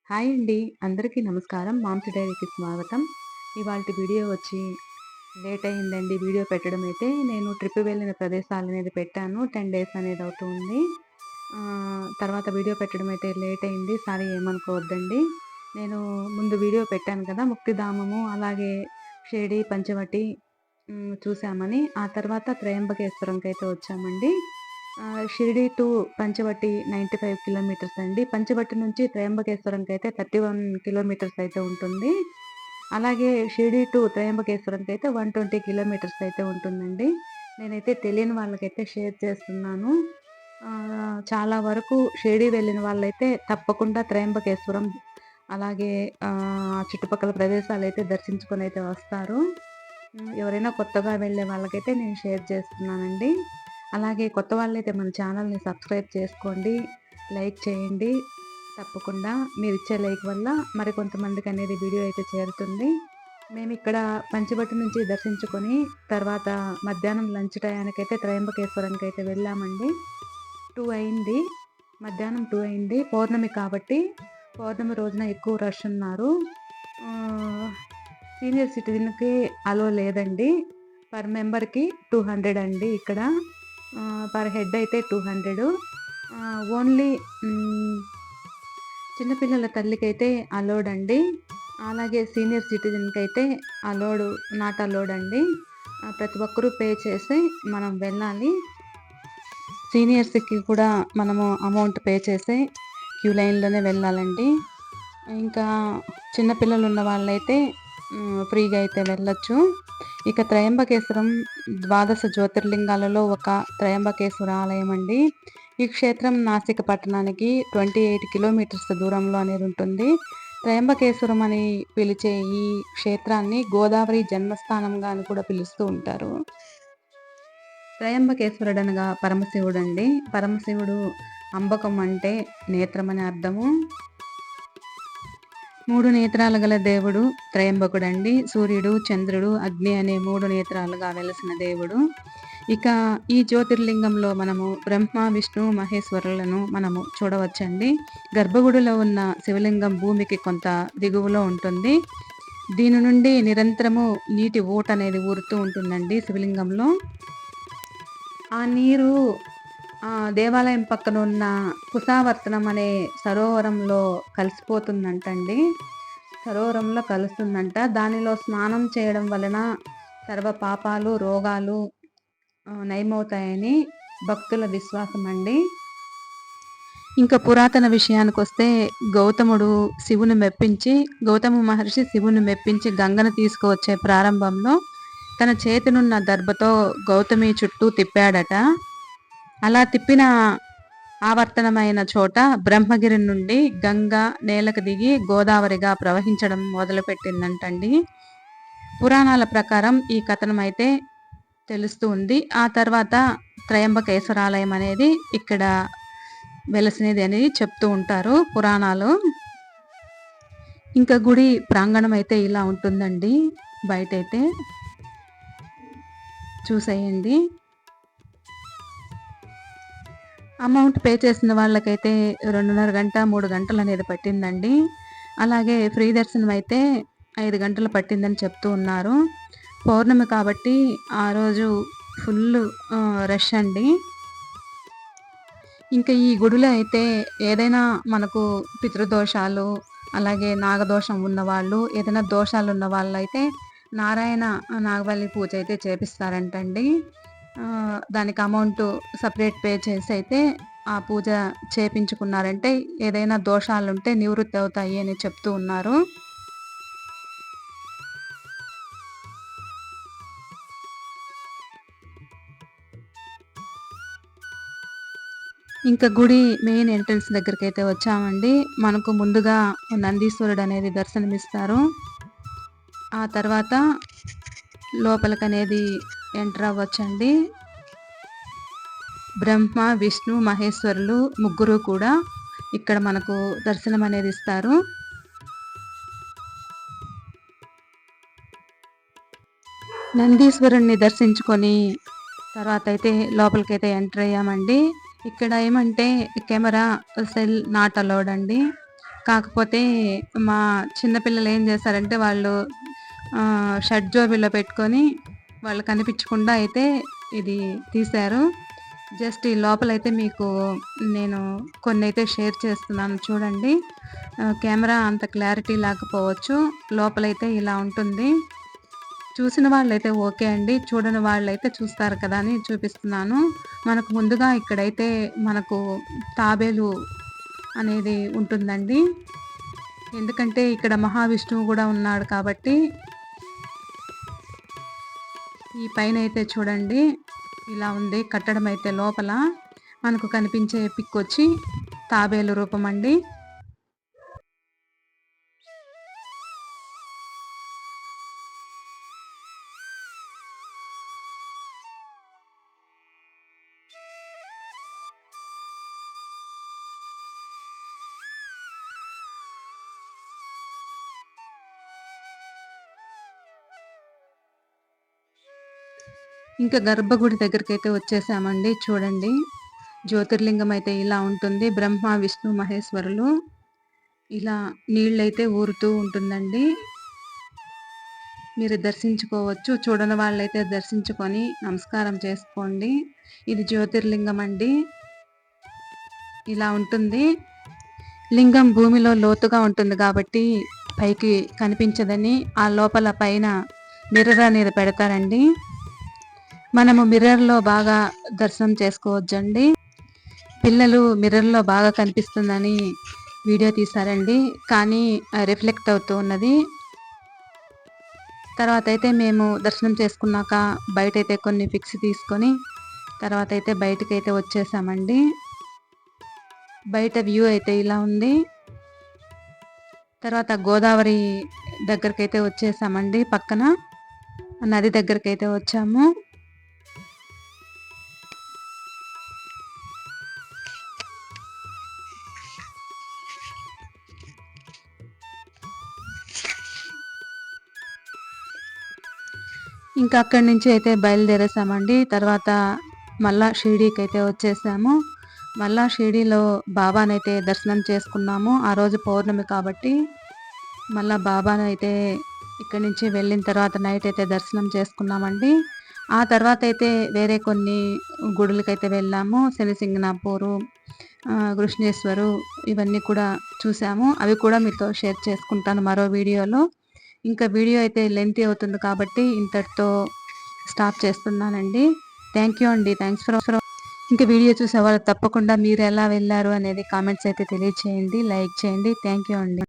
Hi అండి. అందరికీ నమస్కారం. మామ్స్ డైరీకి స్వాగతం. ఇవాల్టి వీడియో వచ్చి లేట్ అయిందండి వీడియో పెట్టడం అయితే. నేను ట్రిప్ వెళ్ళిన ప్రదేశాలనేది పెట్టాను. 10 డేస్ అనేది అవుతుంది. తర్వాత వీడియో పెట్టడం అయితే లేట్ అయింది. సారీ ఏమనుకోవద్దండి. నేను ముందు వీడియో పెట్టాను కదా! ముక్తిధామము అలాగే షిరిడి, పంచవటి చూసామని. ఆ తర్వాత త్రయంబకేశ్వరంకైతే వచ్చామండి. షిరిడి టు పంచవటి 95 కిలోమీటర్స్ అండి. పంచవటి నుంచి త్రయంబకేశ్వరంకైతే 31 కిలోమీటర్స్ అయితే ఉంటుంది. అలాగే షిరిడి టు త్రయంబకేశ్వరంకైతే 120 కిలోమీటర్స్ అయితే ఉంటుందండి. నేనైతే తెలియని వాళ్ళకైతే షేర్ చేస్తున్నాను. చాలా వరకు షిరిడి వెళ్ళిన వాళ్ళైతే తప్పకుండా త్రయంబకేశ్వరం అలాగే చుట్టుపక్కల ప్రదేశాలైతే దర్శించుకొనైతే వస్తారు. ఎవరైనా కొత్తగా వెళ్ళే వాళ్ళకైతే నేను షేర్ చేస్తున్నానండి. అలాగే కొత్త వాళ్ళైతే మన ఛానల్‌ని సబ్స్క్రైబ్ చేసుకోండి. లైక్ చేయండి. తప్పకుండా మీరిచ్చే లైక్ వల్ల మరికొంతమందికనేది వీడియో అయితే చేరుతుంది. మేమిక్కడ పంచవటి నుంచి దర్శించుకొని తర్వాత మధ్యాహ్నం లంచ్ టయానికైతే త్రయంబకేశ్వరంకైతే వెళ్ళామండి. 2 అయింది. మధ్యాహ్నం 2 అయింది. పౌర్ణమి కాబట్టి పౌర్ణమి రోజున ఎక్కువ రష్ ఉన్నారు. సీనియర్ సిటిజన్‌కి అలో లేదండి. పర్ మెంబర్‌కి 200 అండి ఇక్కడ. పర్ హెడ్ అయితే 200. ఓన్లీ చిన్నపిల్లల తల్లికైతే అలౌడ్ అండి. అలాగే సీనియర్ సిటిజన్‌కైతే నాట్ అలౌడ్ అండి. ప్రతి ఒక్కరూ పే చేసి మనం వెళ్ళాలి. సీనియర్స్‌కి కూడా మనము అమౌంట్ పే చేసి క్యూ లైన్‌లోనే వెళ్ళాలండి. ఇంకా చిన్నపిల్లలు ఉన్న వాళ్ళైతే ఫ్రీగా అయితే వెళ్ళొచ్చు. ఇక త్రయంబకేశ్వరం ద్వాదశ జ్యోతిర్లింగాలలో ఒక త్రయంబకేశ్వర ఆలయం అండి. ఈ క్షేత్రం నాసిక పట్టణానికి 28 కిలోమీటర్స్ దూరంలో అనేది ఉంటుంది. త్రయంబకేశ్వరం అని పిలిచే ఈ క్షేత్రాన్ని గోదావరి జన్మస్థానంగా అని కూడా పిలుస్తూ ఉంటారు. త్రయంబకేశ్వరుడు అనగా పరమశివుడండి. పరమశివుడు అంబకం అంటే నేత్రం అని అర్థము. 3 నేత్రాలు గల దేవుడు త్రయంబకుడండి. సూర్యుడు, చంద్రుడు, అగ్ని అనే 3 నేత్రాలుగా వెలసిన దేవుడు. ఇక ఈ జ్యోతిర్లింగంలో మనము బ్రహ్మ, విష్ణు, మహేశ్వరులను మనము చూడవచ్చండి. గర్భగుడిలో ఉన్న శివలింగం భూమికి కొంత దిగువలో ఉంటుంది. దీని నుండి నిరంతరము నీటి ఊట అనేది ఊరుతూ ఉంటుందండి శివలింగంలో. ఆ నీరు దేవాలయం పక్కన ఉన్న కుశావర్తనం అనే సరోవరంలో కలిసిపోతుందంటండి. సరోవరంలో కలుస్తుందంట. దానిలో స్నానం చేయడం వలన సర్వ పాపాలు, రోగాలు నయమవుతాయని భక్తుల విశ్వాసం అండి. ఇంకా పురాతన విషయానికొస్తే గౌతమ మహర్షి శివుని మెప్పించి గంగను తీసుకువచ్చే ప్రారంభంలో తన చేతినున్న దర్భతో గౌతమి చుట్టూ తిప్పాడట. అలా తిప్పిన ఆవర్తనమైన చోట బ్రహ్మగిరి నుండి గంగ నేలకు దిగి గోదావరిగా ప్రవహించడం మొదలుపెట్టిందంటండి. పురాణాల ప్రకారం ఈ కథనం అయితే తెలుస్తూ ఉంది. ఆ తర్వాత త్రయంబకేశ్వరాలయం అనేది ఇక్కడ వెలసినది అనేది చెప్తూ ఉంటారు పురాణాలు. ఇంకా గుడి ప్రాంగణం అయితే ఇలా ఉంటుందండి. బయటైతే చూసేయండి. అమౌంట్ పే చేసిన వాళ్ళకైతే 2:30 గంట 3 గంటలు అనేది పట్టిందండి. అలాగే ఫ్రీ దర్శనం అయితే 5 గంటలు పట్టిందని చెప్తూ ఉన్నారు. పౌర్ణమి కాబట్టి ఆ రోజు ఫుల్ రష్ అండి. ఇంకా ఈ గుడిలో అయితే ఏదైనా మనకు పితృదోషాలు అలాగే నాగదోషం ఉన్నవాళ్ళు ఏదైనా దోషాలు ఉన్న వాళ్ళైతే నాగవల్లి పూజ అయితే చేపిస్తారంటండి. దానికి అమౌంట్ సపరేట్ పే చేసి అయితే ఆ పూజ చేపించుకున్నారంటే ఏదైనా దోషాలుంటే నివృత్తి అవుతాయి అని చెప్తూ ఉన్నారు. ఇంకా గుడి మెయిన్ ఎంట్రన్స్ దగ్గరికి అయితే వచ్చామండి. మనకు ముందుగా నందీశ్వరుడు అనేది దర్శనమిస్తారు. ఆ తర్వాత లోపలికనేది ఎంటర్ అవ్వచ్చండి. బ్రహ్మ, విష్ణు, మహేశ్వరులు ముగ్గురు కూడా ఇక్కడ మనకు దర్శనం అనేది ఇస్తారు. నందీశ్వరుణ్ణి దర్శించుకొని తర్వాత అయితే లోపలికైతే ఎంటర్ అయ్యామండి. ఇక్కడ ఏమంటే కెమెరా సెల్ నాట్ అలౌడ్ అండి. కాకపోతే మా చిన్నపిల్లలు ఏం చేశారంటే వాళ్ళు షర్ట్ జోబీలో పెట్టుకొని వాళ్ళు కనిపించకుండా అయితే ఇది తీశారు. జస్ట్ ఈ లోపలైతే మీకు నేను కొన్ని అయితే షేర్ చేస్తున్నాను చూడండి. కెమెరా అంత క్లారిటీ లేకపోవచ్చు, లోపలైతే ఇలా ఉంటుంది. చూసిన వాళ్ళైతే ఓకే అండి, చూడని వాళ్ళైతే చూస్తారు కదా అని చూపిస్తున్నాను. మనకు ముందుగా ఇక్కడైతే మనకు తాబేలు అనేది ఉంటుందండి. ఎందుకంటే ఇక్కడ మహావిష్ణువు కూడా ఉన్నాడు కాబట్టి. ఈ పైన అయితే చూడండి ఇలా ఉంది కట్టడం అయితే. లోపల మనకు కనిపించే పిక్ వచ్చి తాబేలు రూపం అండి. ఇంకా గర్భగుడి దగ్గరికి అయితే వచ్చేసామండి. చూడండి జ్యోతిర్లింగం అయితే ఇలా ఉంటుంది. బ్రహ్మ విష్ణు మహేశ్వరులు ఇలా నీళ్ళైతే ఊరుతూ ఉంటుందండి. మీరు దర్శించుకోవచ్చు. చూడని వాళ్ళైతే దర్శించుకొని నమస్కారం చేసుకోండి. ఇది జ్యోతిర్లింగం అండి. ఇలా ఉంటుంది. లింగం భూమిలో లోతుగా ఉంటుంది కాబట్టి పైకి కనిపించదని ఆ లోపల పైన మిర్రర్ అనేది పెడతారండి. మనము మిర్రర్లో బాగా దర్శనం చేసుకోవచ్చండి. పిల్లలు మిర్రర్లో బాగా కనిపిస్తుందని వీడియో తీశారండి, కానీ రిఫ్లెక్ట్ అవుతూ ఉన్నది. తర్వాత అయితే మేము దర్శనం చేసుకున్నాక బయటైతే కొన్ని పిక్స్ తీసుకొని తర్వాత అయితే బయటకైతే వచ్చేసామండి. బయట వ్యూ అయితే ఇలా ఉంది. తర్వాత గోదావరి దగ్గరకైతే వచ్చేసామండి. పక్కన నది దగ్గరకైతే వచ్చాము. ఇంకా అక్కడి నుంచి అయితే బయలుదేరేసామండి. తర్వాత మళ్ళా షిరిడీకి అయితే వచ్చేసాము. మళ్ళా షిరిడీలో బాబానైతే దర్శనం చేసుకున్నాము. ఆ రోజు పౌర్ణమి కాబట్టి మళ్ళా బాబానైతే ఇక్కడి నుంచి వెళ్ళిన తర్వాత నైట్ అయితే దర్శనం చేసుకున్నామండి. ఆ తర్వాత అయితే వేరే కొన్ని గుడులకైతే వెళ్ళాము. శనిసింగనాపూరు, కృష్ణేశ్వరు ఇవన్నీ కూడా చూసాము. అవి కూడా మీతో షేర్ చేసుకుంటాను మరో వీడియోలో. ఇంకా వీడియో అయితే లెంతీ అవుతుంది కాబట్టి ఇంతటితో స్టాప్ చేస్తున్నానండి. థ్యాంక్ యూ అండి. Thanks for. ఇంకా వీడియో చూసే వాళ్ళు తప్పకుండా మీరు ఎలా వెళ్ళారు అనేది కామెంట్స్ అయితే తెలియచేయండి, లైక్ చేయండి. థ్యాంక్ యూ అండి.